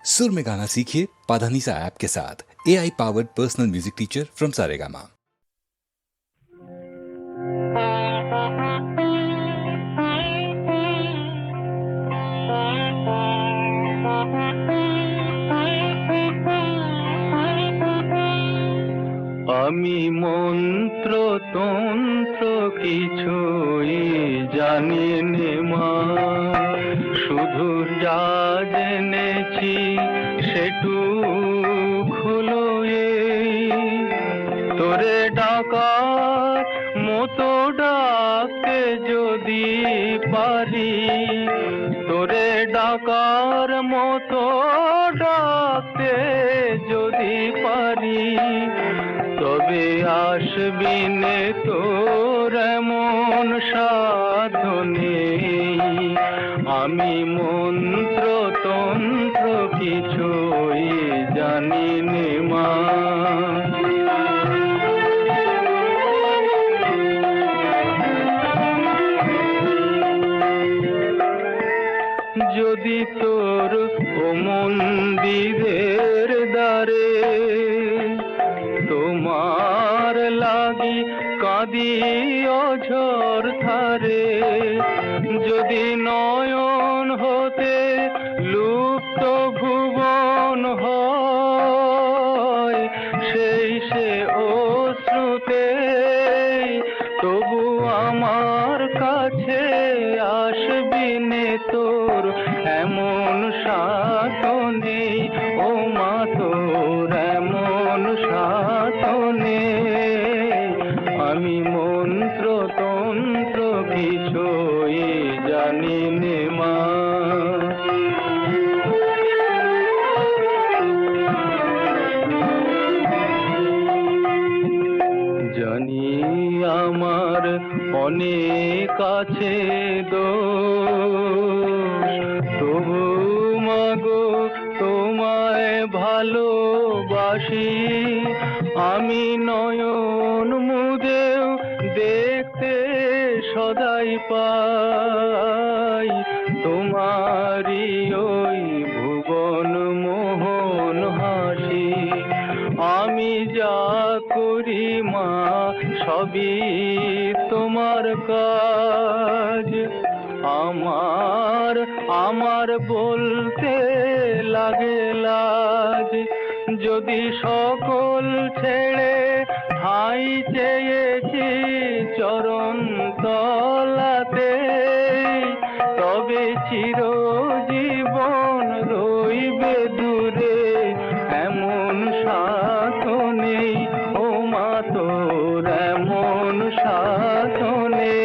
सुर में गाना सीखिए पाधानीसा ऐप के साथ। AI powered personal music teacher from Saregama. আমি মন্ত্র তন্ত্র কিছুই জানি নে মা, শুধু যা জেনেছি সেটুক হলো এই, তোরে ডাকার মতো ডাকতে যদি পারি, তোরে ডাকার মতো ডাকতে যদি পারি, তবে আসবি নে তোর এমন সাধনে। আমি মন্ত্র তন্ত্র কিছুই জানি নে মা। যদি তোর ও মন্দিরের দ্বারে তোমার লাগি কাঁদি অঝোর ধারে, যদি নয়ন হতে লুপ্ত ভুবন হয়, সেই সে অশ্রুতে তবু আমার কাছে আসবি নে তোর এমন সাধনে। ও মা তোর এমন সাধনে, আমি মন্ত্র তন্ত্র কিছুই জানি নে মা। জানি আমার অনেক আছে দোষ, তবু মাগো তোমায় ভালোবাসি, আমি নয়ন মুদেও দেখতে সদাই পাই তোমারি ওই ভুবন মোহন হাসি। আমি যা করি মা সবই তোমার কাজ, আমার আমার বলতে লাগে লাজ। যদি সকল ছেড়ে ঠাঁই চেয়েছি চরণ তলাতে, তবে চিরজীবন রইবে দূরে এমন সাধনে। ও মা তোর এমন সাধনে,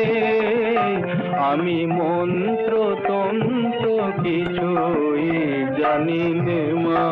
আমি মন্ত্র তন্ত্র কিছুই জানি নে মা।